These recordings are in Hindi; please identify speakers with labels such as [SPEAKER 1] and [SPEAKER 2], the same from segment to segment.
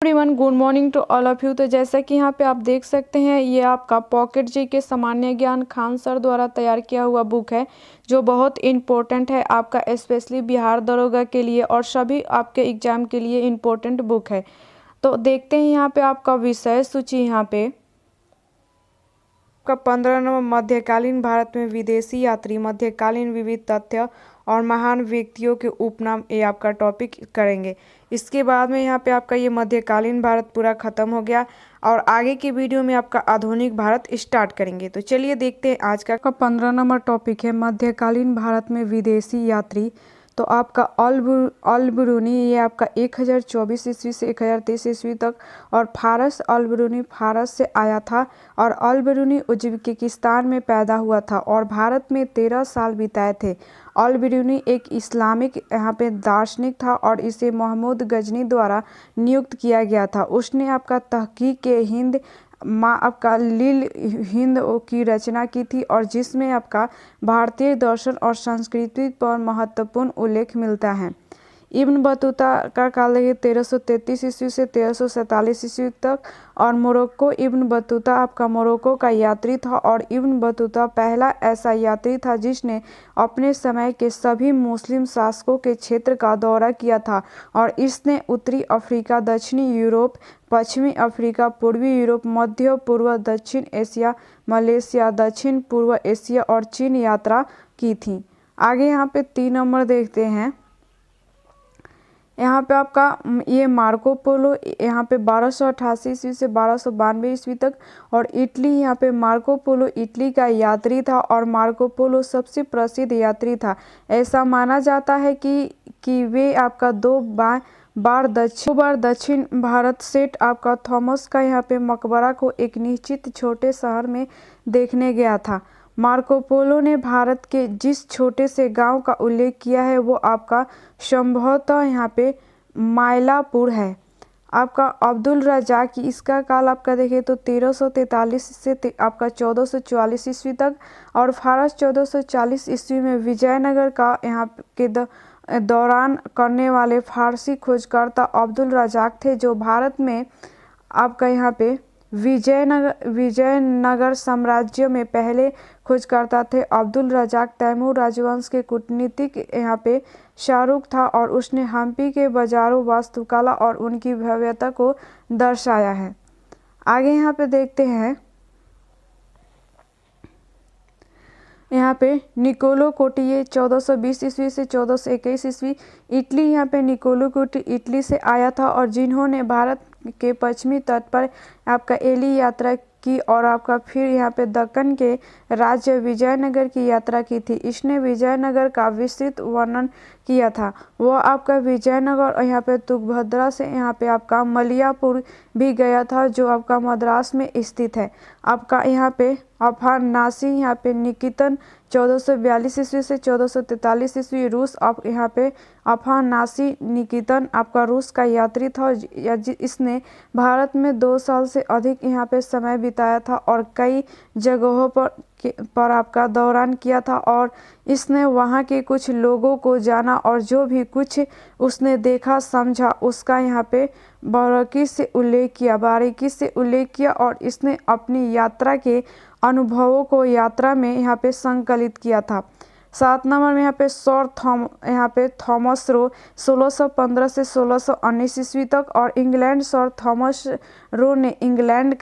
[SPEAKER 1] Everyone, good morning to all of you. तो जैसा कि यहाँ पे आप देख सकते हैं, ये आपका पॉकेट जी के सामान्य ज्ञान खान सर द्वारा तैयार किया हुआ बुक है, जो बहुत इम्पोर्टेंट है आपका स्पेशली बिहार दरोगा के लिए और सभी आपके एग्जाम के लिए इम्पोर्टेंट बुक है। तो देखते हैं यहाँ पे आपका विषय सूची। यहाँ पे आपका 15 नंबर मध्यकालीन भारत में विदेशी यात्री, मध्यकालीन विविध तथ्य और महान व्यक्तियों के उपनाम, ये आपका टॉपिक करेंगे। इसके बाद में यहाँ पे आपका ये मध्यकालीन भारत पूरा खत्म हो गया और आगे की वीडियो में आपका आधुनिक भारत स्टार्ट करेंगे। तो चलिए देखते हैं आज का 15 नंबर टॉपिक है मध्यकालीन भारत में विदेशी यात्री। तो आपका अल बिरूनी, ये आपका 1024 ईस्वी से 1023 ईस्वी तक, और फारस अल बिरूनी फारस से आया था और अल बिरूनी उज्बेकिस्तान में पैदा हुआ था और भारत में 13 साल बिताए थे। अल बिरूनी एक इस्लामिक यहाँ पे दार्शनिक था और इसे महमूद गजनी द्वारा नियुक्त किया गया था। उसने आपका तहकीक के हिंद माँ आपका लील हिंद की रचना की थी और जिसमें आपका भारतीय दर्शन और संस्कृति पर महत्वपूर्ण उल्लेख मिलता है। इब्न बतूता का काल है 1333 ईस्वी से 1347 ईस्वी तक और मोरक्को, इब्न बतूता आपका मोरक्को का यात्री था और इब्न बतूता पहला ऐसा यात्री था जिसने अपने समय के सभी मुस्लिम शासकों के क्षेत्र का दौरा किया था और इसने उत्तरी अफ्रीका, दक्षिणी यूरोप, पश्चिमी अफ्रीका, पूर्वी यूरोप, मध्य पूर्व, दक्षिण एशिया, मलेशिया, दक्षिण पूर्व एशिया और चीन यात्रा की थी। आगे यहाँ पे 3 नंबर देखते हैं। यहाँ पे आपका ये मार्को पोलो यहाँ पे 1288 ईस्वी से 1292 ईस्वी तक और इटली, यहाँ पे मार्को पोलो इटली का यात्री था और मार्को पोलो सबसे प्रसिद्ध यात्री था। ऐसा माना जाता है कि वे आपका दो बार दक्षिण भारत सेठ आपका थॉमस का यहाँ पे मकबरा को एक निश्चित छोटे शहर में देखने गया था। मार्को पोलो ने भारत के जिस छोटे से गांव का उल्लेख किया है वो आपका संभवतः यहाँ पे मायलापुर है। आपका अब्दुल रजाक, इसका काल आपका देखें तो 1343 से आपका 1444 ईस्वी तक और फारस 1440 ईस्वी में विजयनगर का यहाँ के दौरान करने वाले फारसी खोजकर्ता अब्दुल रजाक थे, जो भारत में आपका यहाँ पे विजयनगर साम्राज्य में पहले खोजकर्ता थे। अब्दुल रजाक तैमूर राजवंश के कूटनीतिक यहाँ पे शाहरुख था और उसने हम्पी के बाजारों, वास्तुकला और उनकी भव्यता को दर्शाया है। आगे यहाँ पे देखते हैं, यहाँ पे निकोलो कोटी, ये 1420 ईस्वी से 1421 ईस्वी, इटली, यहाँ पे निकोलो कोटी इटली से आया था और जिन्होंने भारत के पश्चिमी तट पर आपका एली यात्रा की और आपका फिर यहाँ पे दक्कन के राज्य विजयनगर की यात्रा की थी। इसने विजयनगर का विस्तृत वर्णन किया था। वह आपका विजयनगर और यहाँ पे तुंगभद्रा से यहाँ पे आपका मलियापुर भी गया था, जो आपका मद्रास में स्थित है। आपका यहाँ पे अफानासी, यहाँ पे निकितन 1442 ईस्वी से 1443 ईस्वी, रूस आप यहाँ पे अफानासी निकितन आपका रूस का यात्री था। इसने भारत में 2 साल से अधिक यहाँ पे समय बिताया था और कई जगहों पर आपका दौरान किया था और इसने वहाँ के कुछ लोगों को जाना और जो भी कुछ उसने देखा समझा उसका यहाँ पे बारीकी से उल्लेख किया और इसने अपनी यात्रा के अनुभवों को यात्रा में यहाँ पे संकलित किया था। 7 नंबर में यहाँ पे थॉमस रो 1615 से 1619 ईस्वी तक और इंग्लैंड, सर थॉमस रो ने इंग्लैंड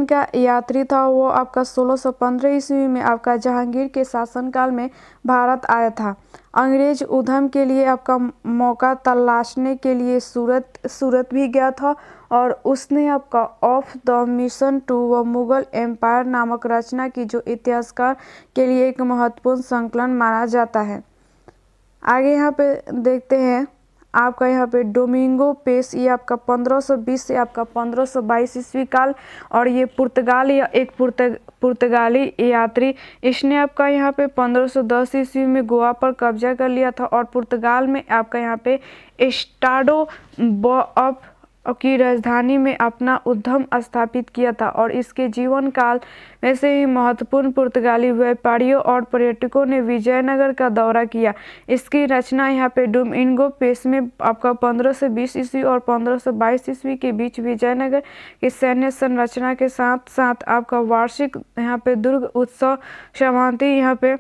[SPEAKER 1] का यात्री था। वो आपका 1615 ईस्वी में आपका जहांगीर के शासनकाल में भारत आया था। अंग्रेज उद्यम के लिए आपका मौका तलाशने के लिए सूरत भी गया था और उसने आपका ऑफ द मिशन टू व मुगल एम्पायर नामक रचना की, जो इतिहासकार के लिए एक महत्वपूर्ण संकलन माना जाता है। आगे यहाँ पे देखते हैं, आपका यहाँ पे डोमिंगो पेस, ये आपका 1520 से आपका 1522 ईस्वी काल और ये पुर्तगाली यात्री, इसने आपका यहाँ पे 1510 ईस्वी में गोवा पर कब्जा कर लिया था और पुर्तगाल में आपका यहाँ पे एस्टाडो ऑफ की राजधानी में अपना उद्यम स्थापित किया था और इसके जीवन काल में से ही महत्वपूर्ण पुर्तगाली व्यापारियों और पर्यटकों ने विजयनगर का दौरा किया। इसकी रचना यहाँ पे डोमिंगो पेस में आपका 1520 ईस्वी और 1522 ईस्वी के बीच विजयनगर की सैन्य संरचना के साथ साथ आपका वार्षिक यहाँ पे दुर्ग उत्सव समाप्ति यहाँ पे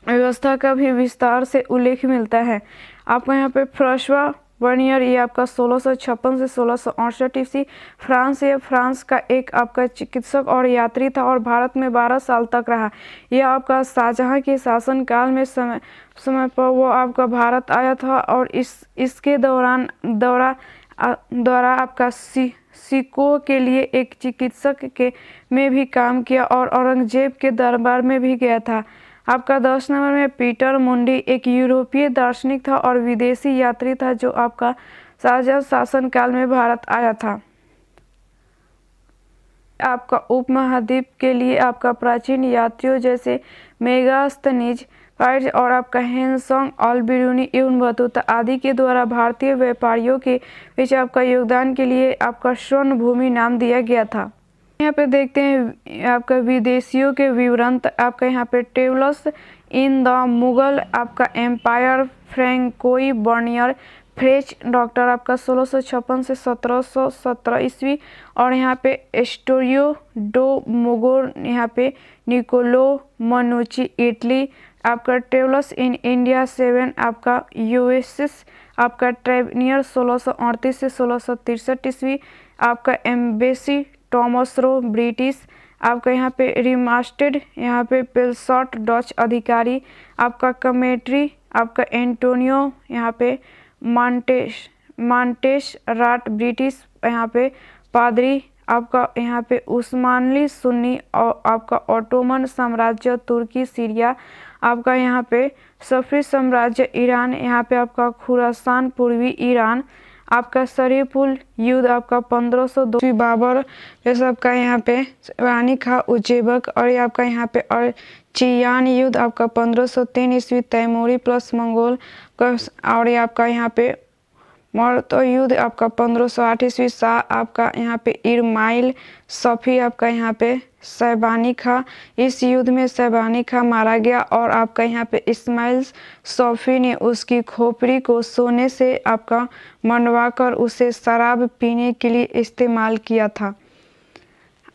[SPEAKER 1] व्यवस्था का भी विस्तार से उल्लेख मिलता है। आपको यहाँ पे फ्रांसवा वर्नियर ये आपका 1656 से 1668 ईस्वी फ्रांस का एक आपका चिकित्सक और यात्री था और भारत में 12 साल तक रहा। यह आपका शाहजहां के शासनकाल में समय पर वो आपका भारत आया था और इसके दौरा आपका सिखों के लिए एक चिकित्सक के में भी काम किया और औरंगजेब के दरबार में भी गया था। आपका 10 नंबर में पीटर मुंडी एक यूरोपीय दार्शनिक था और विदेशी यात्री था जो आपका शाहजहां शासनकाल में भारत आया था। आपका उपमहाद्वीप के लिए आपका प्राचीन यात्रियों जैसे मेगास्थनीज और आपका हेनसोंग अलबिरूनी एवं बतूता आदि के द्वारा भारतीय व्यापारियों के बीच आपका योगदान के लिए आपका स्वर्ण भूमि नाम दिया गया था। यहाँ पे देखते हैं आपका विदेशियों के विवरण। आपका यहाँ पे ट्रेवल्स इन द मुगल आपका एम्पायर फ्रैंकोई बर्नियर फ्रेंच डॉक्टर आपका 1656 से 1717 ईस्वी और यहाँ पे एस्टोरियो डो मोगोर यहाँ पे निकोलो मनुची इटली आपका ट्रेवल्स इन इंडिया 7 आपका यूएसएस आपका ट्रेवनियर 1638 से 1663 ईस्वी आपका एम्बेसी टॉमस रो ब्रिटिश आपका यहाँ पे रिमास्टेड यहाँ पे पेलसॉट डच अधिकारी आपका कमेट्री आपका एंटोनियो यहाँ पे मांटेस राट ब्रिटिश यहाँ पे पादरी आपका यहाँ पे उस्मानली सुन्नी और आपका ओटोमन साम्राज्य तुर्की सीरिया आपका यहाँ पे सफरी साम्राज्य ईरान यहाँ पे आपका खुरासान पूर्वी ईरान आपका शरीफुल युद्ध आपका 1502 बाबर जैसे आपका यहाँ पे रानी खा उज्बेक और आपका यहाँ पे और चियान युद्ध आपका 1503 ईस्वी तैमूरी प्लस मंगोल और आपका यहाँ पे मर्तो युद्ध आपका 1508 ईस्वी शाह आपका यहाँ पे इरमाइल सफ़ी आपका यहाँ पे सैबानी खा इस युद्ध में सैबानी खा मारा गया और आपका यहाँ पे इस्माइल सफ़ी ने उसकी खोपड़ी को सोने से आपका मनवाकर उसे शराब पीने के लिए इस्तेमाल किया था।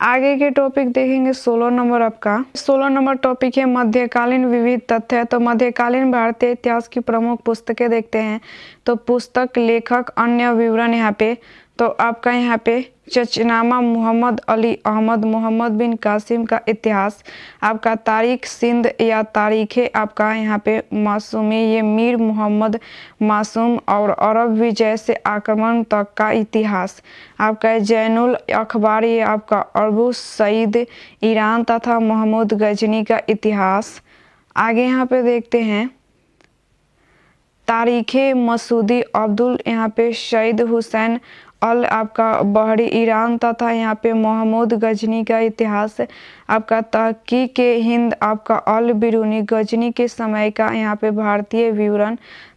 [SPEAKER 1] आगे के टॉपिक देखेंगे 16 नंबर। आपका 16 नंबर टॉपिक है मध्यकालीन विविध तथ्य। तो मध्यकालीन भारतीय इतिहास की प्रमुख पुस्तकें देखते हैं। तो पुस्तक लेखक अन्य विवरण यहाँ पे तो आपका यहाँ पे चचनामा मोहम्मद अली अहमद मोहम्मद बिन कासिम का इतिहास आपका तारीख सिंध या तारीखें आपका यहाँ पे मासूमी ये मीर मोहम्मद मासूम और अरब विजय से आक्रमण तक का इतिहास आपका जैनुल अखबार ये आपका अरबू सईद ईरान तथा महमूद गजनी का इतिहास। आगे यहाँ पे देखते हैं तारीखें मसूदी अब्दुल यहाँ पे शहीद हुसैन अल आपका बहरी ईरान तथा यहाँ पे महमूद गजनी का इतिहास आपका तहकीक हिंद आपका अल बिरूनी गजनी के समय का यहाँ पे भारतीय विवरण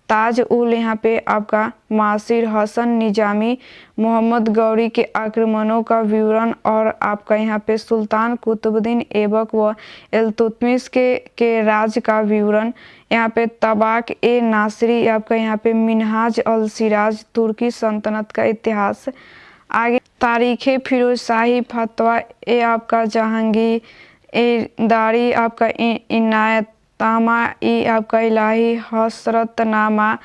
[SPEAKER 1] ताज उल यहाँ पे आपका मासिर हसन निजामी मोहम्मद गौरी के आक्रमणों का विवरण और आपका यहाँ पे सुल्तान कुतुबुद्दीन ऐबक व इल्तुतमिश के राज का विवरण यहाँ पे तबाक ए नासरी आपका यहाँ पे मिनहाज अल सिराज तुर्की सल्तनत का इतिहास। आगे तारीखें फिरोज शाही फतवा ए आपका जहांगीर ए दारी आपका इनायतनामा ई आपका इलाही हसरतनामा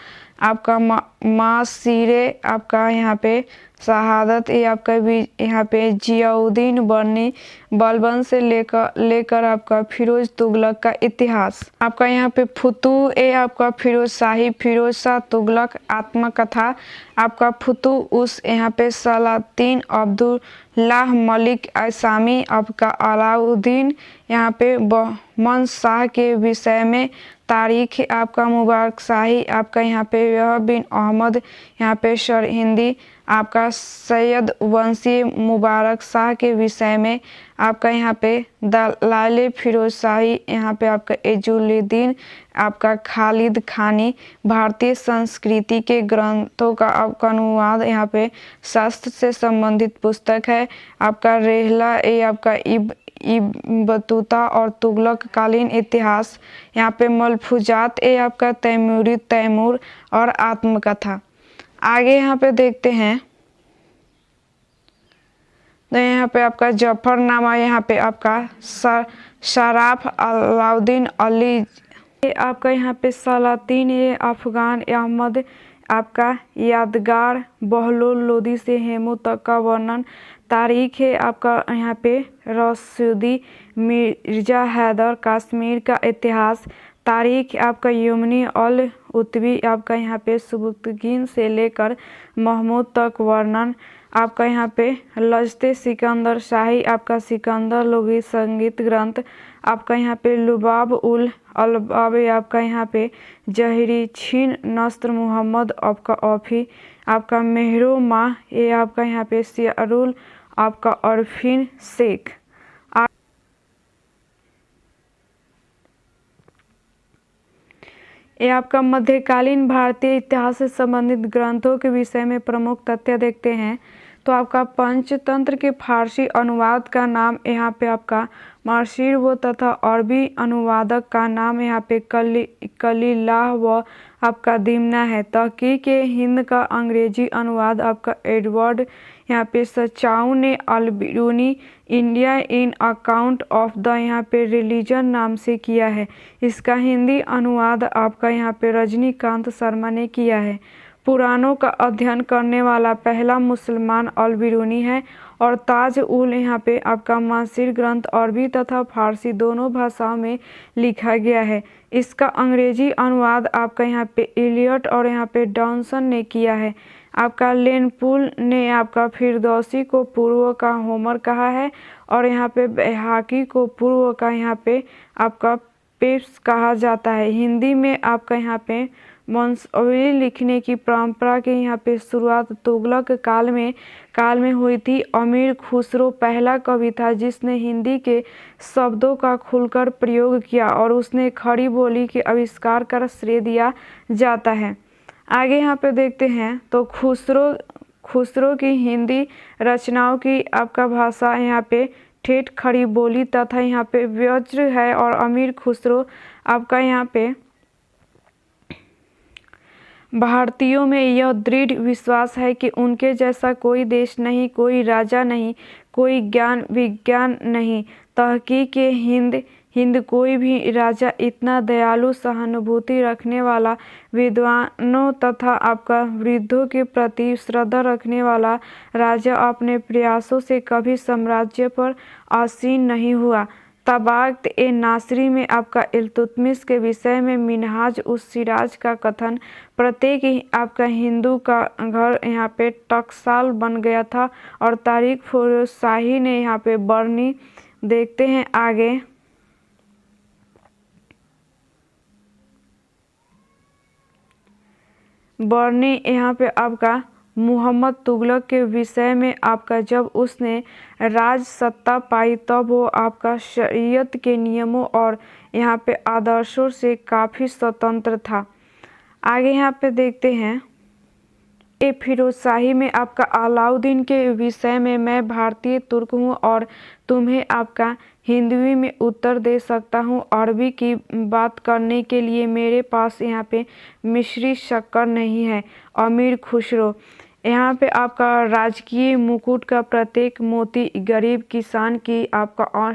[SPEAKER 1] आपका मासीरे आपका यहाँ पे शहादत ये आपका भी यहाँ पे जियाउद्दीन बर्नी बलबन से लेकर आपका फिरोज तुगलक का इतिहास आपका यहाँ पे फुतू ए आपका फिरोज शाही फिरोज शाह तुगलक आत्मकथा आपका फुतू उस यहाँ पे सलातीन अब्दुल्लाह मलिक आसामी आपका अलाउद्दीन यहाँ पे बहमन शाह के विषय में तारीख आपका मुबारक शाही आपका यहाँ पे यह बिन अहमद यहाँ पे हिंदी आपका सैयद वंशी मुबारक शाह के विषय में आपका यहाँ पे दलाइल फिरोज शाही यहाँ पे आपका एजुलुद्दीन आपका खालिद खानी भारतीय संस्कृति के ग्रंथों का आपका अनुवाद यहाँ पे शास्त्र से संबंधित पुस्तक है। आपका रेहला ये आपका बतूता और तुगलक कालीन इतिहास यहाँ पे मलफूजात ये आपका तैमूरी तैमूर और आत्मकथा। आगे यहाँ पे देखते हैं तो यहाँ पे आपका जफरनामा यहाँ पे आपका शराफ अलाउद्दीन अली ये आपका यहाँ पे सलातीन ये अफगान अहमद आपका यादगार बहलोल लोदी से हेमू तक का वर्णन तारीख है आपका यहाँ पे रसूदी मिर्जा हैदर कश्मीर का इतिहास तारीख आपका यमनी अल उत्बी आपका यहाँ पे सुबुक्तगीन से लेकर महमूद तक वर्णन आपका यहाँ पे लजते सिकंदर शाही आपका सिकंदर लोगी संगीत ग्रंथ आपका यहाँ पे लुबाब उल अलबाब आपका यहाँ पे जहरी छीन नस्र मोहम्मद आपका औफी आपका मेहरो माह ये आपका यहाँ पे सियारुल आपका अरफिन शेख। ये आपका मध्यकालीन भारतीय इतिहास से संबंधित ग्रंथों के विषय में प्रमुख तथ्य देखते हैं तो आपका पंचतंत्र के फारसी अनुवाद का नाम यहाँ पे आपका मार्शीर व तथा अरबी अनुवादक का नाम यहाँ पे कलीलाह व आपका दिमना है। तहकीक हिंद का अंग्रेजी अनुवाद आपका एडवर्ड यहाँ पे सचाऊ ने Alberuni India in account of the यहाँ पे रिलीजन नाम से किया है। इसका हिंदी अनुवाद आपका यहाँ पे रजनीकांत शर्मा ने किया है। पुराणों का अध्ययन करने वाला पहला मुसलमान अल-बिरूनी है और ताज उल यहाँ पे आपका मासिर ग्रंथ अरबी तथा फारसी दोनों भाषाओं में लिखा गया है। इसका अंग्रेजी अनुवाद आपका यहाँ पे इलियट और यहाँ पे डॉनसन ने किया है। आपका लेनपुल ने आपका फिरदौसी को पूर्व का होमर कहा है और यहाँ पे बैहाकी को पूर्व का यहाँ पे आपका पेप्स कहा जाता है। हिंदी में आपका यहाँ पे वंशावली लिखने की परंपरा के यहाँ पे शुरुआत तुगलक काल में हुई थी। अमीर खुसरो पहला कवि था जिसने हिंदी के शब्दों का खुलकर प्रयोग किया और उसने खड़ी बोली के आविष्कार का श्रेय दिया जाता है। आगे यहाँ पे देखते हैं तो खुसरो की हिंदी रचनाओं की आपका भाषा यहाँ पे ठेठ खड़ी बोली तथा यहाँ पे व्यज्र है और अमीर खुसरो आपका यहाँ पे भारतीयों में यह दृढ़ विश्वास है कि उनके जैसा कोई देश नहीं, कोई राजा नहीं, कोई ज्ञान विज्ञान नहीं। तहकीक हिंद कोई भी राजा इतना दयालु सहानुभूति रखने वाला विद्वानों तथा आपका वृद्धों के प्रति श्रद्धा रखने वाला राजा अपने प्रयासों से कभी साम्राज्य पर आसीन नहीं हुआ। तबाक़त ए नासरी में आपका इल्तुतमिश के विषय में मिनहाज उस सिराज का कथन प्रत्येक आपका हिंदू का घर यहाँ पे टकसाल बन गया था और तारीख फिरोज शाही ने यहाँ पे बरनी। देखते हैं आगे बरनी यहाँ पे आपका मुहम्मद तुगलक के विषय में आपका जब उसने राज सत्ता पाई तब वो आपका शरीयत के नियमों और यहाँ पे आदर्शों से काफ़ी स्वतंत्र था। आगे यहाँ पे देखते हैं फिरोज शाही में आपका अलाउद्दीन के विषय में मैं भारतीय तुर्क हूँ और तुम्हें आपका हिंदवी में उत्तर दे सकता हूँ। अरबी की बात करने के लिए मेरे पास यहाँ पे मिश्री शक्कर नहीं है। अमीर खुसरो यहाँ पे आपका राजकीय मुकुट का प्रत्येक मोती गरीब किसान की आपका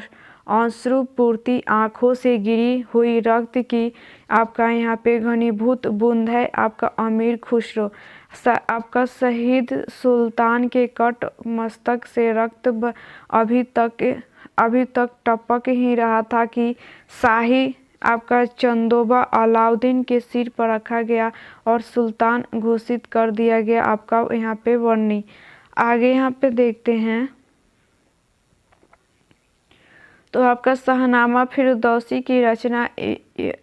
[SPEAKER 1] अश्रु पूर्ति आँखों से गिरी हुई रक्त की आपका यहाँ पे घनीभूत बूंद है। आपका अमीर खुसरो आपका शहीद सुल्तान के कट मस्तक से रक्त अभी तक टपक ही रहा था कि शाही आपका चंदोबा अलाउद्दीन के सिर पर रखा गया और सुल्तान घोषित कर दिया गया। आपका यहाँ पे वर्णी आगे यहाँ पे देखते हैं तो आपका शाहनामा फिरदौसी की रचना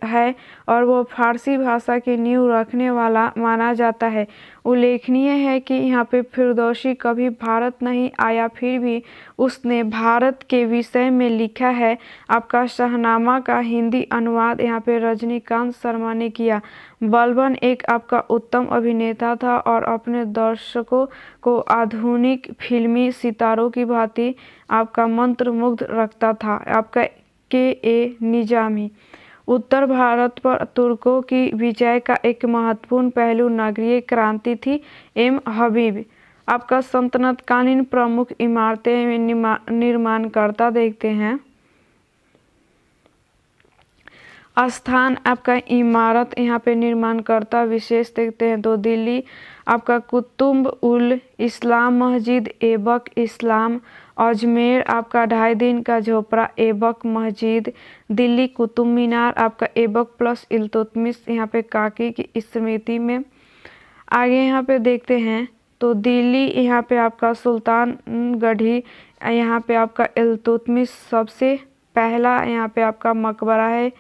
[SPEAKER 1] है और वो फारसी भाषा की नींव रखने वाला माना जाता है। उल्लेखनीय है कि यहाँ पे फिरदौसी कभी भारत नहीं आया, फिर भी उसने भारत के विषय में लिखा है। आपका शाहनामा का हिंदी अनुवाद यहाँ पे रजनीकांत शर्मा ने किया। बलबन एक आपका उत्तम अभिनेता था और अपने दर्शकों को आधुनिक फिल्मी सितारों की भांति आपका मंत्रमुग्ध रखता था। आपका के निजामी उत्तर भारत पर तुर्कों की विजय का एक महत्वपूर्ण पहलू नगरीय क्रांति थी। एम हबीब आपका सल्तनतकालीन प्रमुख इमारतें में निर्माणकर्ता देखते हैं। स्थान आपका इमारत यहाँ पे निर्माणकर्ता विशेष देखते हैं तो दिल्ली आपका कुतुब उल इस्लाम मस्जिद ऐबक इस्लाम, अजमेर आपका 2.5 दिन का झोपड़ा ऐबक मस्जिद, दिल्ली कुतुब मीनार आपका ऐबक प्लस इल्तुतमिश यहाँ पे काकी की स्मृति में। आगे यहाँ पे देखते हैं तो दिल्ली यहाँ पे आपका सुल्तानगढ़ी यहाँ पे आपका इल्तुतमिश सबसे पहला यहाँ पे आपका मकबरा है।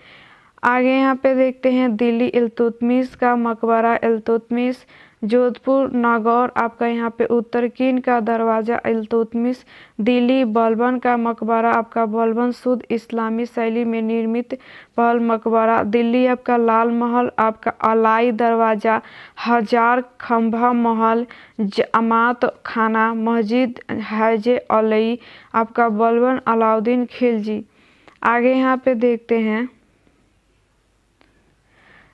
[SPEAKER 1] आगे यहाँ पे देखते हैं दिल्ली इल्तुतमिश का मकबरा इल्तुतमिश, जोधपुर नागौर आपका यहाँ पे उत्तरकीन का दरवाज़ा इल्तुतमिश, दिल्ली बलबन का मकबरा आपका बलबन शुद्ध इस्लामी शैली में निर्मित पहल मकबरा, दिल्ली आपका लाल महल आपका अलाई दरवाज़ा, हजार खंभा महल, जमात खाना मस्जिद हैजे अलई आपका बलबन अलाउद्दीन खिलजी। आगे यहाँ पे देखते हैं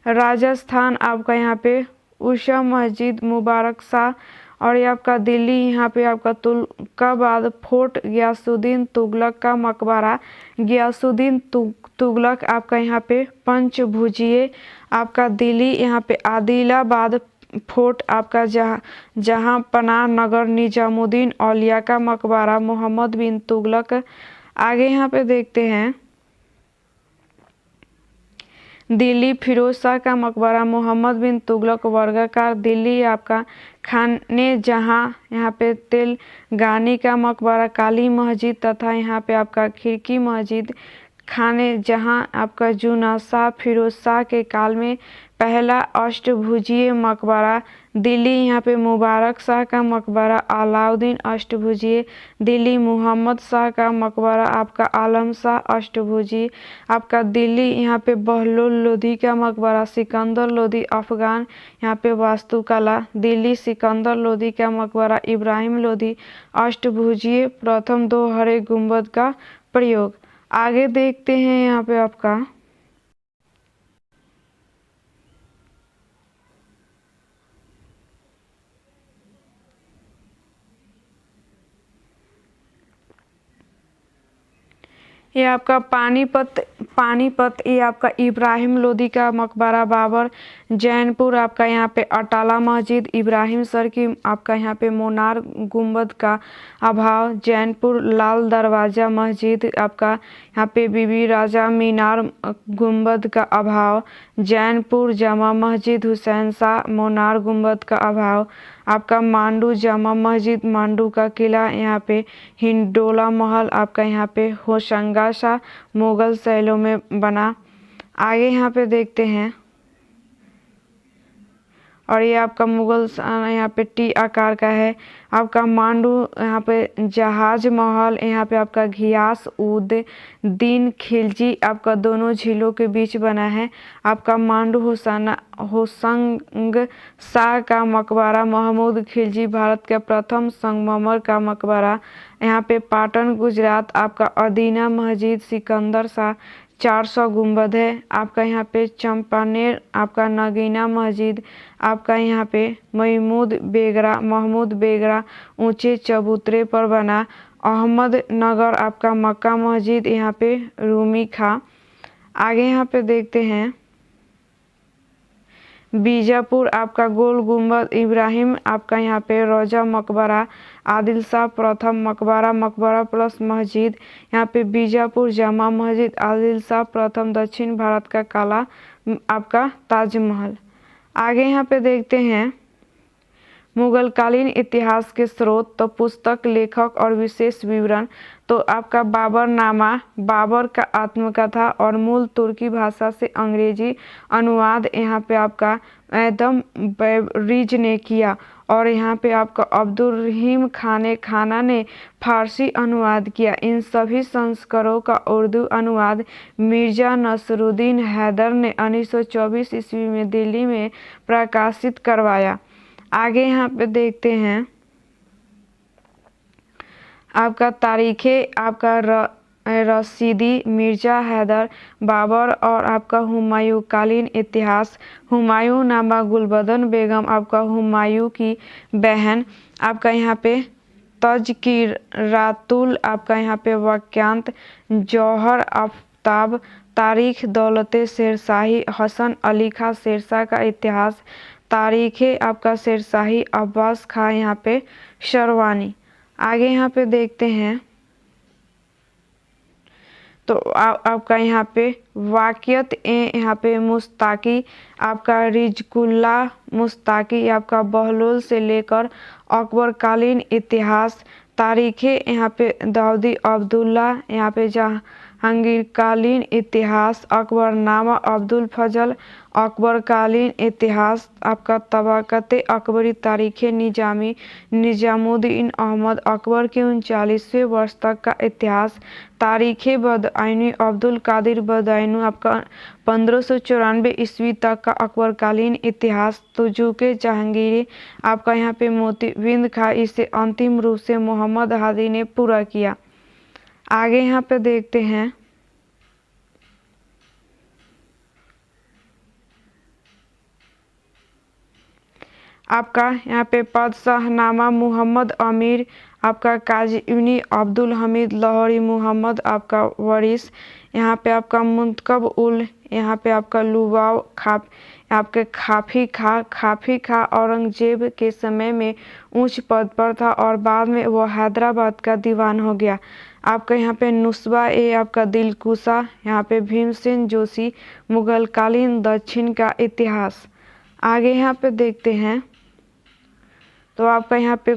[SPEAKER 1] राजस्थान आपका यहाँ पे उषा मस्जिद मुबारक शाह, और ये आपका दिल्ली यहाँ पे आपका तुर्काबाद फोर्ट गियासुद्दीन तुगलक का मकबरा, गियासुद्दीन तुगलक आपका यहाँ पे पंचभुजीय, आपका दिल्ली यहाँ पे आदिलाबाद फोर्ट आपका जहाँ पनाह नगर निजामुद्दीन औलिया का मकबरा मोहम्मद बिन तुगलक। आगे यहाँ पे देखते हैं दिल्ली फिरोज शाह का मकबरा मोहम्मद बिन तुगलक वर्गाकार, दिल्ली आपका खाने जहां यहाँ पे तेलंगानी का मकबरा काली मस्जिद तथा यहाँ पे आपका खिड़की मस्जिद, खाने जहां आपका जूना शाह फिरोज शाह के काल में पहला अष्टभुजीय मकबरा, दिल्ली यहाँ पे मुबारक शाह का मकबरा अलाउद्दीन अष्टभुजीय, दिल्ली मुहम्मद शाह का मकबरा आपका आलम शाह अष्टभुजीय, आपका दिल्ली यहाँ पे बहलोल लोधी का मकबरा सिकंदर लोधी अफगान यहाँ पे वास्तुकला, दिल्ली सिकंदर लोधी का मकबरा इब्राहिम लोधी अष्टभुजीय, प्रथम 2 हरे गुंबद का प्रयोग। आगे देखते हैं यहाँ पे आपका ये आपका पानीपत ये आपका इब्राहिम लोदी का मकबरा बाबर, जैनपुर आपका यहाँ पे अटाला मस्जिद, इब्राहिम सर की आपका यहाँ पे मोनार गुंबद का अभाव, जैनपुर लाल दरवाज़ा मस्जिद आपका यहाँ पे बीबी राजा मीनार गुंबद का अभाव, जैनपुर जामा मस्जिद हुसैन शाह मोनार गुंबद का अभाव, आपका मांडू जामा मस्जिद मांडू का किला यहाँ पे हिंडोला महल आपका यहाँ पे होशंगा शाह मुगल शैलों में बना। आगे यहाँ पे देखते हैं और ये आपका मुगल यहाँ पे टी आकार का है। आपका मांडू यहाँ पे जहाज महल यहाँ पे आपका घियास उद दीन खिलजी आपका दोनों झीलों के बीच बना है। आपका मांडू होशंग शाह का मकबरा महमूद खिलजी भारत का प्रथम संगमरमर का मकबरा यहाँ पे पाटन गुजरात आपका अदीना मस्जिद सिकंदर शाह 400 गुंबद है। आपका यहाँ पे चंपानेर आपका नगीना मस्जिद आपका यहाँ पे महमूद बेगरा ऊंचे चबूतरे पर बना। अहमद नगर आपका मक्का मस्जिद यहाँ पे रूमी खा। आगे यहाँ पे देखते हैं बीजापुर आपका गोल गुंबद इब्राहिम आपका यहाँ पे रोजा मकबरा आदिल शाह प्रथम मकबरा प्लस मस्जिद यहाँ पे बीजापुर जामा मस्जिद आदिल शाह प्रथम दक्षिण भारत का काला आपका ताजमहल। आगे यहाँ पे देखते हैं मुगलकालीन इतिहास के स्रोत तो पुस्तक, लेखक और विशेष विवरण तो आपका बाबरनामा, बाबर का आत्मकथा और मूल तुर्की भाषा से अंग्रेजी अनुवाद यहाँ पे आपका एडम बेवरिज ने किया और यहाँ पे आपका अब्दुल रहीम खाना ने फारसी अनुवाद किया। इन सभी संस्करणों का उर्दू अनुवाद मिर्जा नसरुद्दीन हैदर ने 1924 ईस्वी में दिल्ली में प्रकाशित करवाया। आगे यहाँ पे देखते हैं आपका तारीखे आपका रशीदी, मिर्जा हैदर, बाबर और आपका हुमायूं कालीन इतिहास। हुमायूं नामा गुलबदन बेगम आपका हुमायूं की बहन। आपका यहाँ पे तज़किरातुल आपका यहाँ पे वाक्यांत, जौहर आफ्ताब, तारीख दौलत शेरशाही, हसन अली खां शेरशाह का इतिहास, तारीखे आपका शेरशाही, अब्बास खां यहाँ पे शरवानी। आगे यहाँ पे देखते हैं तो आपका यहाँ पे वाक़ियत यहाँ पे मुस्ताकी, आपका रिजकुल्ला मुस्ताकी, आपका बहलोल से लेकर अकबरकालीन इतिहास, तारीखें यहाँ पे दाऊदी अब्दुल्ला, यहाँ पे जहांगीरकालीन इतिहास, अकबरनामा अब्दुल फजल, अकबरकालीन इतिहास, आपका तबाक़त अकबरी, तारीखें निजामी, निजामुद्दीन अहमद अकबर के 39वें वर्ष तक का इतिहास, तारीखें बदायूनी अब्दुल कादिर बदायूनी, आपका 1594 ईस्वी तक का अकबरकालीन इतिहास, तुजुके जहांगीरी, आपका यहाँ पे मोतीबिंद खां, इसे अंतिम रूप से मोहम्मद हादी ने पूरा किया। आगे यहाँ पे देखते हैं आपका यहाँ पे बादशाहनामा मोहम्मद अमीर, आपका काज़ीउनी अब्दुल हमीद लाहौरी, मोहम्मद आपका वरिस, यहाँ पे आपका मुंतखब उल, यहाँ पे आपका लुबाव आपके खाफी खा औरंगजेब के समय में उच्च पद पर था और बाद में वो हैदराबाद का दीवान हो गया। आपका यहाँ पे नुस्बा आपका दिलकुशा, यहाँ पे भीमसेन जोशी, मुगलकालीन दक्षिण का इतिहास। आगे यहाँ पे देखते हैं तो आपका यहाँ पे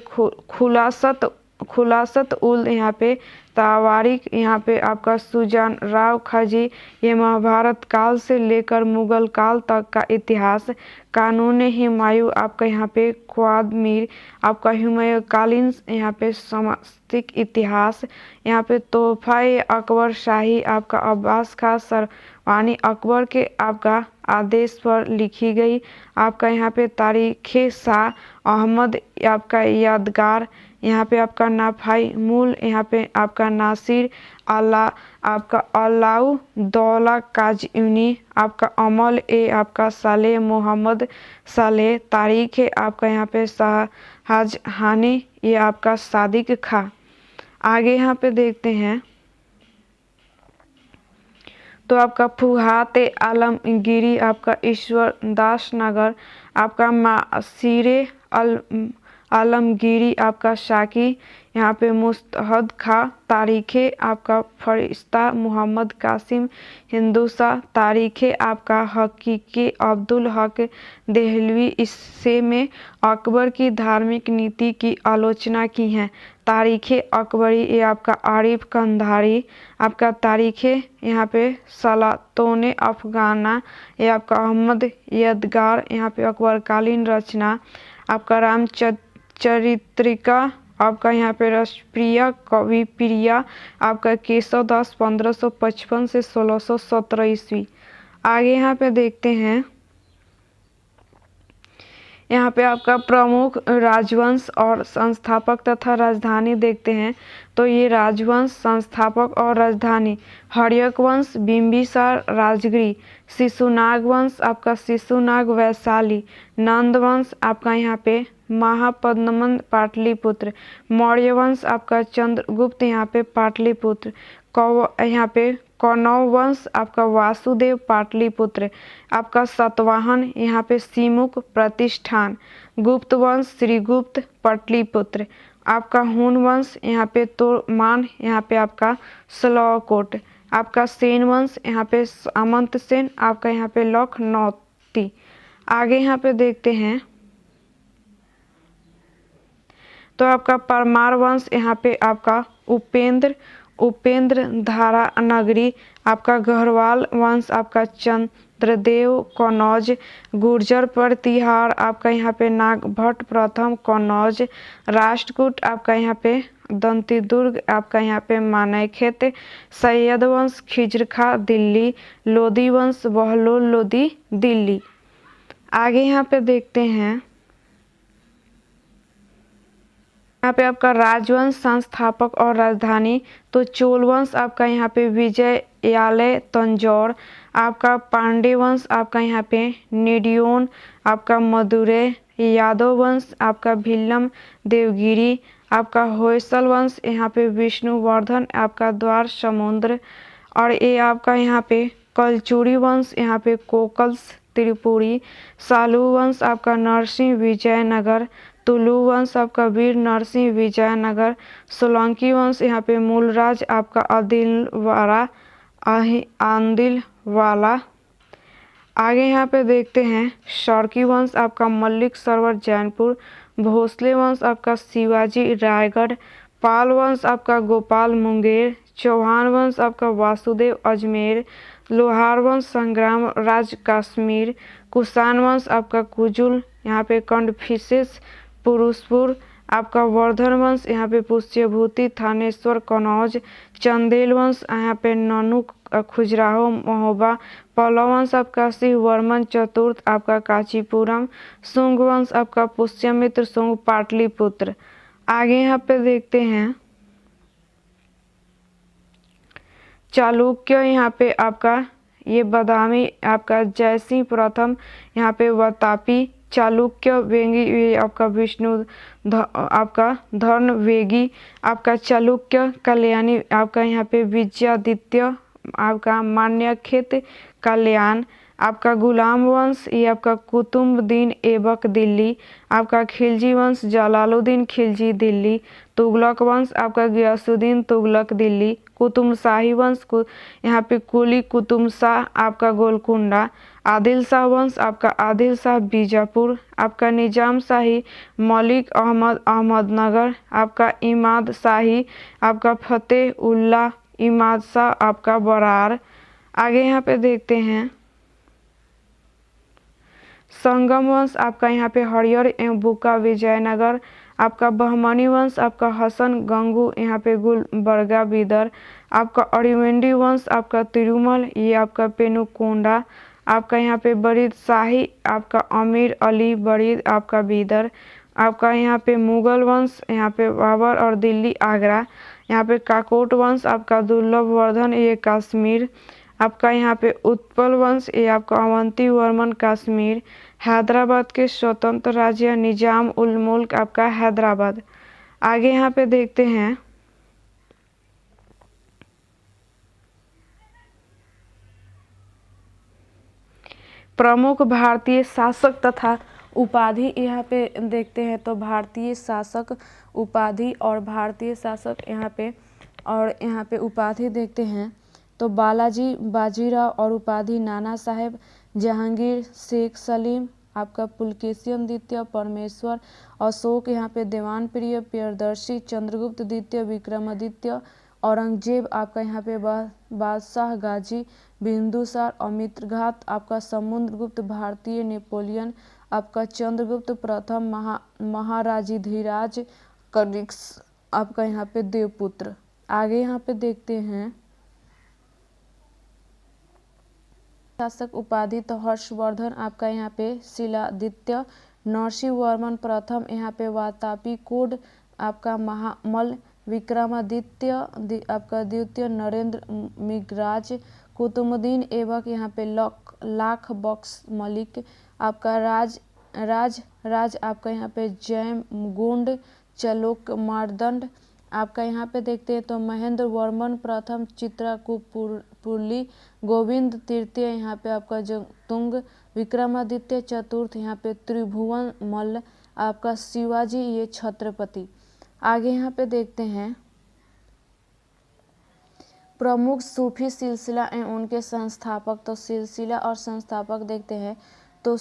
[SPEAKER 1] खुलासत उल, यहाँ पे तावारीख, यहाँ पे आपका सुजान राव खजी, ये महाभारत काल से लेकर मुगल काल तक का इतिहास, कानून हुमायूं, आपका यहाँ पे ख्वाद मीर, आपका हुमायूं कालीन यहाँ पे समस्तिक इतिहास, यहाँ पे तोहफा अकबर शाही, आपका अब्बास खां सरवानी, अकबर के आपका आदेश पर लिखी गई, आपका यहाँ पे तारीखे शाह अहमद, आपका यादगार, यहाँ पे आपका नाफाई मूल, यहाँ पे आपका नासिर अल्लाह, आपका अलाउ दौला काज़ीउनी, आपका अमल आपका साले मोहम्मद साले, तारीख है आपका यहाँ पे शाहजहानी, ये आपका सादिक खां। आगे यहाँ पे देखते हैं तो आपका फुहात आलमगीरी, आपका ईश्वर दास नगर, आपका मासीरे आलमगीरी, आपका शाकी, यहाँ पे मुस्तहद खां, तारीखे आपका फरिश्ता मोहम्मद कासिम हिंदुसा, तारीखे आपका हकीकी अब्दुल हक देहलवी, इससे में अकबर की धार्मिक नीति की आलोचना की है, तारीखे अकबरी, ये आपका आरिफ कंधारी, आपका तारीखे यहाँ पे सलातोने अफगाना, ये आपका अहमद यादगार, यहाँ पे अकबरकालीन रचना, आपका रामचरित्रिका, आपका यहाँ पे रसप्रिया कवि प्रिया, आपका केशव दास 1555 से 1617 ईस्वी। आगे यहाँ पे देखते हैं यहाँ पे आपका प्रमुख राजवंश और संस्थापक तथा राजधानी देखते हैं तो ये राजवंश, संस्थापक और राजधानी, हर्यक वंश बिंबिसार राजगिरी, शिशुनाग वंश आपका शिशुनाग वैशाली, नंद वंश आपका यहाँ पे महापद्मनंद पाटलिपुत्र, मौर्य वंश आपका चंद्रगुप्त यहाँ पे पाटलिपुत्र, यहाँ पे कौनव वंश आपका वासुदेव पाटलिपुत्र, आपका सतवाहन यहाँ पे सीमुख प्रतिष्ठान, गुप्त वंश श्रीगुप्त पाटलिपुत्र, आपका हून वंश यहाँ पे तोरमान, यहाँ पे आपका सलौकोट, आपका सेन वंश यहाँ पे सामंत सेन, आपका यहाँ पे लखनौती। आगे यहाँ पे देखते हैं तो आपका परमार वंश यहाँ पे आपका उपेंद्र धारा नगरी, आपका गढ़वाल वंश आपका चंद्रदेव कन्नौज, गुर्जर प्रतिहार आपका यहाँ पे नागभट्ट प्रथम कन्नौज, राष्ट्रकूट आपका यहाँ पे दंतीदुर्ग आपका यहाँ पे मानेक्षेत्र, सैयद वंश खिजरखा दिल्ली, लोधी वंश बहलोल लोधी दिल्ली। आगे यहाँ पे देखते हैं, यहाँ पे आपका राजवंश संस्थापक और राजधानी, तो चोल वंश आपका यहाँ पे विजयालय तंजौर, आपका पांडे वंश आपका यहाँ पे निडियोन आपका मदुरै, यादव वंश आपका भिल्लम देवगिरी, आपका होयसल वंश यहाँ पे विष्णुवर्धन आपका द्वार समुद्र, और ये आपका यहाँ पे कलचुरी वंश यहाँ पे कोकल्स त्रिपुरी, सालू वंश आपका नरसिंह विजयनगर, तुलु वंश आपका वीर नरसिंह विजयनगर, सोलंकी वंश यहाँ पे मूलराज आपका आदिलवाला। आगे यहाँ पे देखते हैं, शर्की वंश आपका मल्लिक सरोवर जैनपुर, भोसले वंश आपका शिवाजी रायगढ़, पाल वंश आपका गोपाल मुंगेर, चौहान वंश आपका वासुदेव अजमेर, लोहार वंश संग्राम राज कश्मीर, कुषाण वंश आपका कुजुल यहाँ पे कंडफिसेस पुरुषपुर, आपका वर्धन वंश यहाँ पे पुष्यभूति थानेश्वर कन्नौज, चंदेल वंश यहाँ पे ननु खजुराहो महोबा, पल्लव वंश आपका शिव वर्मन चतुर्थ आपका कांचीपुरम, शुंग वंश आपका पुष्यमित्र शुंग पाटलिपुत्र। आगे यहाँ पे देखते हैं, चालुक्य यहाँ पे आपका ये बादामी आपका जयसिंह प्रथम यहाँ पे वातापी, चालुक्य वेगी ये आपका आपका धर्म वेगी, आपका चालुक्य कल्याणी आपका यहाँ पे विजयादित्य, आपका मान्यखेत कल्याण, आपका गुलाम वंश ये आपका कुतुबुद्दीन ऐबक दिल्ली, आपका खिलजी वंश जलालुद्दीन खिलजी दिल्ली, तुगलक वंश आपका गियासुद्दीन तुगलक दिल्ली, कुतुब शाही वंश यहाँ पे कुली कुतुब शाह आपका गोलकुंडा, आदिल शाह वंश आपका आदिल शाह बीजापुर, आपका निजाम शाही मलिक अहमद अहमदनगर, आपका इमाद शाही आपका फतेह उल्लाह इमाद शाह आपका बरार। आगे यहाँ पे देखते हैं, संगम वंश आपका यहाँ पे हरियर एवं बुका विजयनगर, आपका बहमनी वंश आपका हसन गंगू यहाँ पे गुलबर्गा बीदर, आपका अरिवेंडी वंश आपका तिरुमल ये आपका पेनुकोंडा, आपका यहाँ पे बरीद शाही आपका अमीर अली बरीद आपका बीदर, आपका यहाँ पे मुगल वंश यहाँ पे बाबर और दिल्ली आगरा, यहाँ पे काकोट वंश आपका दुर्लभ वर्धन ये कश्मीर, आपका यहाँ पे उत्पल वंश ये आपका अवंती वर्मन कश्मीर, हैदराबाद के स्वतंत्र राज्य निजाम उल मुल्क आपका हैदराबाद। आगे यहाँ पे देखते हैं, प्रमुख भारतीय शासक तथा उपाधि यहाँ पे देखते हैं, तो भारतीय शासक उपाधि और भारतीय शासक यहाँ पे और यहाँ पे उपाधि देखते हैं, तो बालाजी बाजीराव और उपाधि नाना साहेब, जहांगीर शेख सलीम आपका पुलकेशियन द्वितीय परमेश्वर, अशोक यहाँ पे देवान प्रिय प्रियदर्शी, चंद्रगुप्त द्वितीय विक्रमादित्य, औरंगजेब आपका यहाँ पे बादशाह गाजी, बिंदुसार अमित्रघात आपका समुद्रगुप्त भारतीय नेपोलियन, आपका चंद्रगुप्त प्रथम महाराजाधिराज कनिष्क आपका यहाँ पे देवपुत्र। आगे यहाँ पे देखते हैं, शासक उपाधि तो हर्षवर्धन आपका यहाँ पे शिलादित्य, नरसिंह वर्मन प्रथम यहाँ पे वातापी कोड आपका महामल, विक्रमादित्य आपका द्वितीय नरेंद्र मिगराज, कुतुबुद्दीन ऐबक यहाँ पे लाख बख्श मलिक, आपका राज आपका यहाँ पे जैम गुंड चलोक मारदंड। आपका यहाँ पे देखते हैं तो महेंद्र वर्मन प्रथम चित्राकुपुरली, गोविंद तृतीय यहाँ पे आपका जंगतुंग, विक्रमादित्य चतुर्थ यहाँ पे त्रिभुवन मल्ल, आपका शिवाजी ये छत्रपति। आगे यहाँ पे देखते हैं, प्रमुख सूफी सिलसिला एवं उनके संस्थापक, तो सिलसिला और संस्थापक देखते हैं तो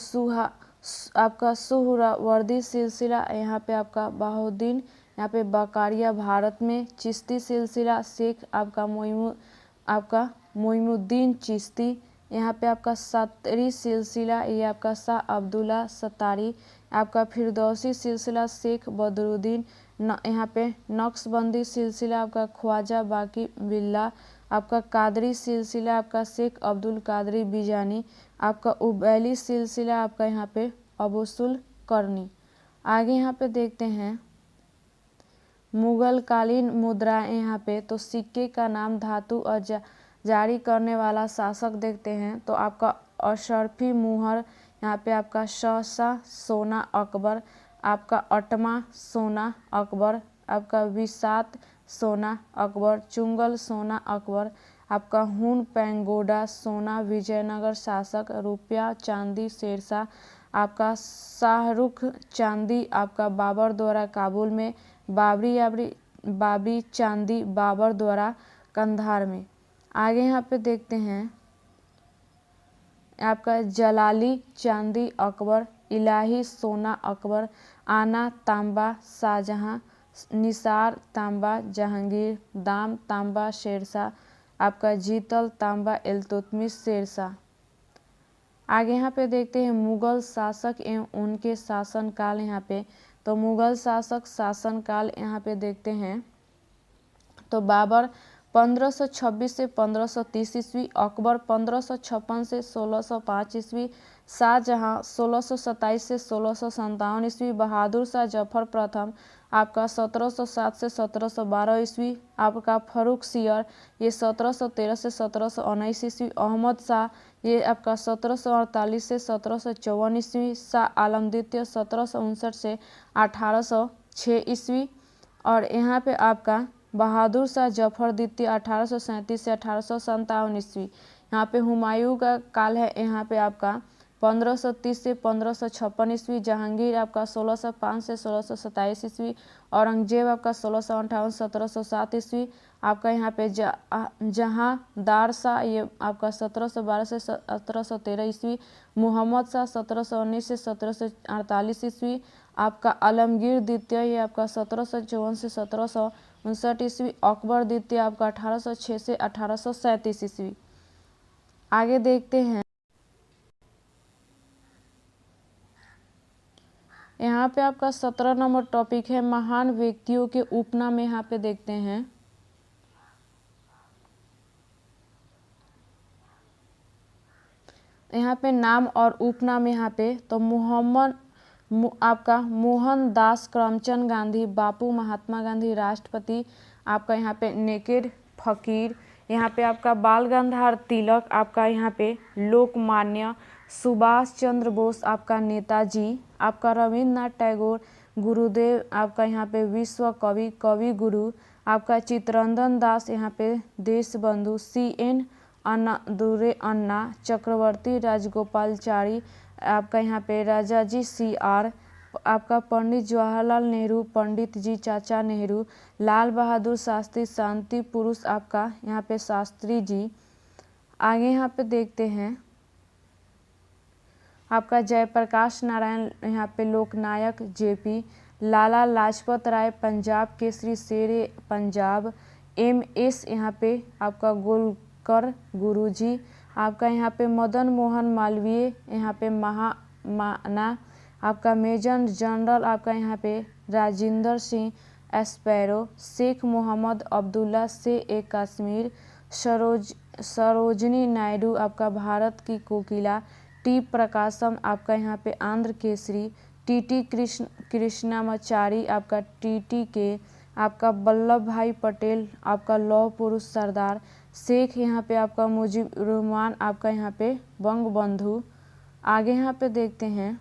[SPEAKER 1] आपका सुहरावर्दी सिलसिला यहाँ पे आपका बहाउद्दीन
[SPEAKER 2] यहाँ पे बकारिया भारत में, चिश्ती सिलसिला शेख आपका मोइनुद्दीन चिश्ती। यहाँ पे आपका सतरी सिलसिला ये आपका शाह अब्दुल्ला सत्तारी। आपका फिरदौसी सिलसिला शेख बदरुद्दीन। यहाँ पे नक्शबंदी सिलसिला आपका ख्वाजा बाकी बिल्ला। आपका कादरी सिलसिला आपका शेख अब्दुल कादरी बिजानी। आपका उबैली सिलसिला आपका यहाँ पे अबुसुल करनी। आगे यहाँ पे देखते हैं मुगल कालीन मुद्राएं। यहाँ पे तो सिक्के का नाम, धातु और जारी करने वाला शासक देखते हैं तो आपका अशरफी मुहर। यहाँ पे आपका शाह सोना अकबर। आपका अटमा सोना अकबर। आपका विसात सोना अकबर। चुंगल सोना अकबर। आपका हुन पेंगोडा सोना विजयनगर शासक। रुपया चांदी शेरशाह। आपका शाहरुख चांदी आपका बाबर द्वारा काबुल में। बाबरी चांदी बाबर द्वारा कंधार में। आगे यहाँ पे देखते हैं आपका जलाली चांदी अकबर। इलाही सोना अकबर। आना तांबा शाहजहां। निसार तांबा जहांगीर। दाम तांबा शेरशाह। आपका जीतल तांबा इल्तुतमिश शेरशाह। आगे यहाँ पे देखते हैं मुगल शासक एवं उनके शासनकाल। यहाँ पे तो मुगल शासक शासनकाल यहाँ पे देखते हैं तो बाबर 1526 से 1530 ईस्वी। अकबर 1556 से 1605 ईस्वी। शाहजहां 1627 से 1657 ईस्वी। बहादुर शाह जफर प्रथम आपका 1707 से 1712 ईस्वी। आपका फर्रुख सियर ये 1713 से 1719 ईस्वी। अहमद शाह ये आपका 1748 से 1754 ईस्वी। शाह आलम द्वितीय 1759 से 1806 ईस्वी। और यहाँ पे आपका बहादुर शाह जफर द्वितीय 1837 से 1857 ईस्वी। यहाँ पे हुमायूं का काल है यहाँ पे आपका 1530 से 1556 ईस्वी। जहांगीर आपका 1605 से 1627 ईस्वी। औरंगजेब आपका 1658 1707 ईस्वी। आपका यहाँ पे जहांदार शाह ये आपका 1712 से 1713 ईस्वी। मोहम्मद शाह 1719 से 1748 ईस्वी। आपका आलमगीर द्वितीय ये आपका 1754 से 1759 ईस्वी। अकबर द्वितीय आपका 1806 से 1837 ईस्वी। आगे देखते हैं यहाँ पे आपका 17 नंबर टॉपिक है महान व्यक्तियों के उपनाम। यहाँ पे देखते हैं यहाँ पे नाम और उपनाम। यहाँ पे तो आपका मोहनदास करमचंद गांधी। बापू महात्मा गांधी राष्ट्रपति। आपका यहाँ पे नेकेड फकीर। यहाँ पे आपका बाल गंगाधर तिलक। आपका यहाँ पे लोकमान्य। सुभाष चंद्र बोस आपका नेताजी। आपका रविन्द्रनाथ टैगोर गुरुदेव। आपका यहाँ पे विश्व कवि कवि गुरु। आपका चित्तरंजन दास यहाँ पे देशबंधु। CN अन्नादुरै अन्ना। चक्रवर्ती राजगोपालचारी आपका यहाँ पे राजाजी CR। आपका पंडित जवाहरलाल नेहरू पंडित जी चाचा नेहरू। लाल बहादुर शास्त्री शांति पुरुष आपका यहाँ पे शास्त्री जी। आगे यहाँ पे देखते हैं आपका जयप्रकाश नारायण यहाँ पे लोकनायक JP। लाला लाजपत राय पंजाब केसरी शेरे पंजाब। MS यहाँ पे आपका गोलकर गुरुजी। आपका यहाँ पे मदन मोहन मालवीय यहाँ पे महामाना। आपका मेजर जनरल आपका यहाँ पे राजिंदर सिंह एस्पैरो। शेख मोहम्मद अब्दुल्ला से कश्मीर। सरोजनी नायडू आपका भारत की कोकिला। T प्रकाशम आपका यहाँ पे आंध्र केसरी। TT कृष्णामाचारी आपका TTK। आपका वल्लभ भाई पटेल आपका लौह पुरुष सरदार। शेख यहाँ पे आपका मुजीबुर रहमान आपका यहाँ पे बंगबंधु। आगे यहाँ पे देखते हैं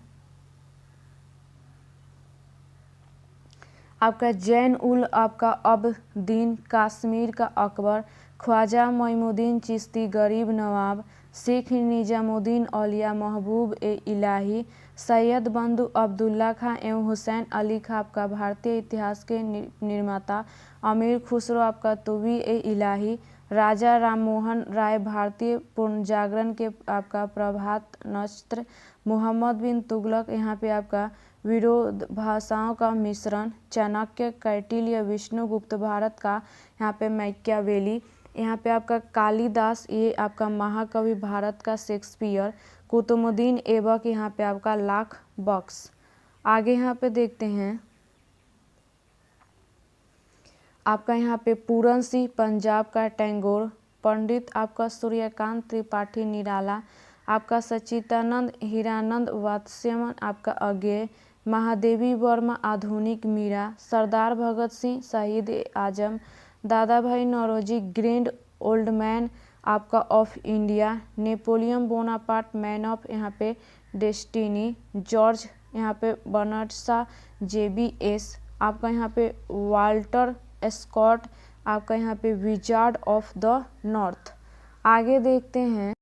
[SPEAKER 2] आपका जैन उल आपका अबदीन कश्मीर का अकबर। ख्वाजा मोइनुद्दीन चिश्ती गरीब नवाब। शेख निजामुद्दीन औलिया महबूब इलाही। सैयद बंधु अब्दुल्ला खां एवं हुसैन अली खां आपका भारतीय इतिहास के निर्माता। अमीर खुसरो आपका तुबी इलाही। राजा राममोहन राय भारतीय पुनर्जागरण के आपका प्रभात नक्षत्र। मोहम्मद बिन तुगलक यहाँ पे आपका विरोधाभासों का मिश्रण, चाणक्य, कौटिल्य, विष्णुगुप्त, भारत का यहाँ पे मैकियावेली, यहाँ पे आपका कालिदास, ये आपका महाकवि, भारत का शेक्सपियर, कुतुबुद्दीन ऐबक, यहाँ पे आपका लाख बख्श। आगे यहाँ पे देखते हैं आपका यहाँ पे पूरन सिंह, पंजाब का टैगोर, पंडित आपका सूर्यकांत त्रिपाठी निराला, आपका सच्चिदानंद हीरानंद वात्स्यमन, आपका अज्ञेय, महादेवी वर्मा आधुनिक मीरा, सरदार भगत सिंह शहीद आजम, दादा भाई नौरोजी ग्रैंड ओल्ड मैन आपका of India, Napoleon Bonaparte man of यहाँ पे डेस्टिनी, जॉर्ज यहाँ पे बर्नार्ड शॉ JBS, आपका यहाँ पे वाल्टर स्कॉट, आपका यहाँ पे विजार्ड ऑफ द नॉर्थ। आगे देखते हैं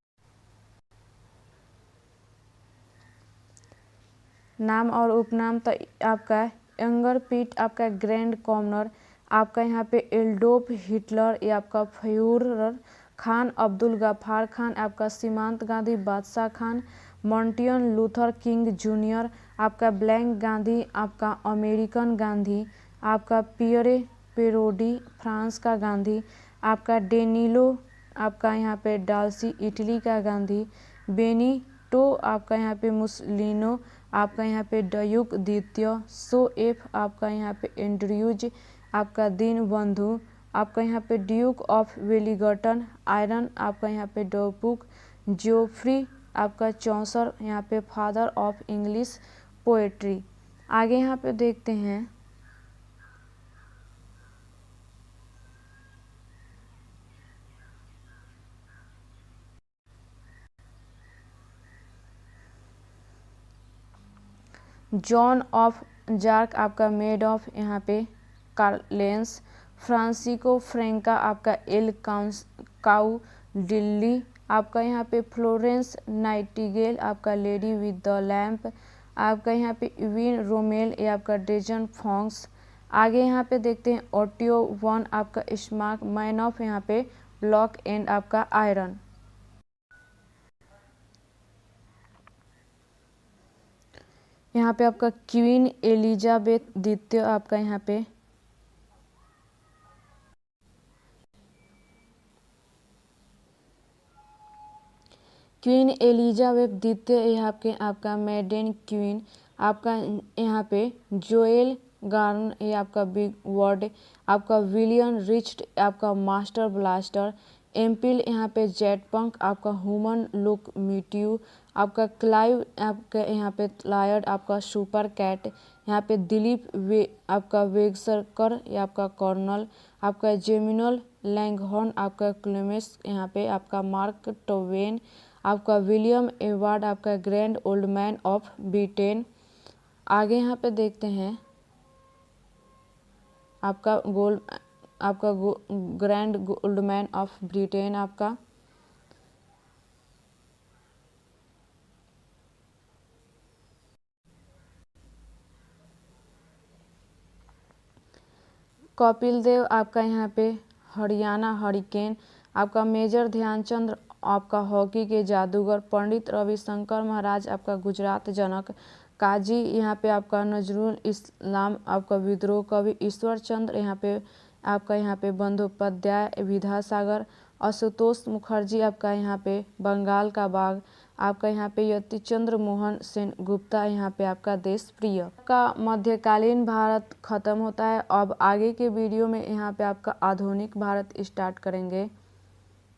[SPEAKER 2] नाम और उपनाम, तो आपका यंगर पीट, आपका ग्रैंड कॉमनर, आपका यहाँ पे एडोल्फ हिटलर, ये आपका फ्यूहरर खान अब्दुल गफ्फार खान, आपका सीमांत गांधी बादशाह Khan, Martin Luther king junior, आपका ब्लैक गांधी, आपका अमेरिकन गांधी, आपका पियरे पेरोडी फ्रांस का गांधी, आपका डेनिलो, आपका यहाँ पे डाल्सी इटली का गांधी, बेनिटो आपका यहाँ पे मुसलिनो, आपका यहाँ पे ड्यूक द्वितीय, शोएफ आपका यहाँ पे एंड्रयूज, आपका दीनबंधु, आपका यहाँ पे ड्यूक ऑफ वेलिंगटन, आयरन आपका यहाँ पे डोपुक, जोफ्री आपका चौसर, यहाँ पे फादर ऑफ इंग्लिश पोएट्री। आगे यहाँ पे देखते हैं जॉन ऑफ जार्क, आपका मेड ऑफ यहाँ पे कार्लेंस, फ्रांसिस्को फ्रेंका, आपका एल काउ दिल्ली, आपका यहाँ पे फ्लोरेंस नाइटिंगेल, आपका लेडी विद द लैम्प, आपका यहाँ पे इविन रोमेल, ये आपका डेजन फॉन्क्स। आगे यहाँ पे देखते हैं ऑटियो वन, आपका स्मार्क मैन ऑफ यहाँ पे ब्लॉक एंड आपका आयरन। यहाँ पे आपका क्वीन एलिजाबेथ द्वितीय, आपका यहाँ पे क्वीन एलिजाबेथ द्वितीय, यहाँ पे आपका मेडेन क्वीन, आपका यहाँ पे जोएल गार्न, ये आपका बिग वर्ड, आपका विलियम रिच्ड, आपका मास्टर ब्लास्टर, एम्पिल यहाँ पे जेटपंक, आपका ह्यूमन लुक मीट्यू, आपका क्लाइव, आपका यहाँ पे लायड, आपका सुपर कैट, यहाँ पे दिलीप आपका वेगसरकर, ये आपका कर्नल, आपका जेमिनल लैंगहॉर्न, आपका क्लेमेस, यहाँ पे आपका मार्क टवेन, आपका विलियम एवार्ड, आपका grand old man of Britain. आगे यहाँ पे देखते हैं आपका grand old man of Britain, आपका कपिल देव, आपका यहाँ पे हरियाणा हरिकेन, आपका मेजर ध्यानचंद, आपका हॉकी के जादूगर, पंडित रविशंकर महाराज, आपका गुजरात जनक, काजी यहाँ पे आपका नजरुल इस्लाम, आपका विद्रोह कवि, ईश्वर चंद्र यहाँ पे बंदोपाध्याय, विद्यासागर, आशुतोष मुखर्जी, आपका यहाँ पे बंगाल का बाघ, आपका यहाँ पे यतिचंद्र मोहन सेन गुप्ता, यहाँ पे आपका देश प्रिय। का मध्यकालीन भारत खत्म होता है। अब आगे के वीडियो में यहाँ पे आपका आधुनिक भारत स्टार्ट करेंगे।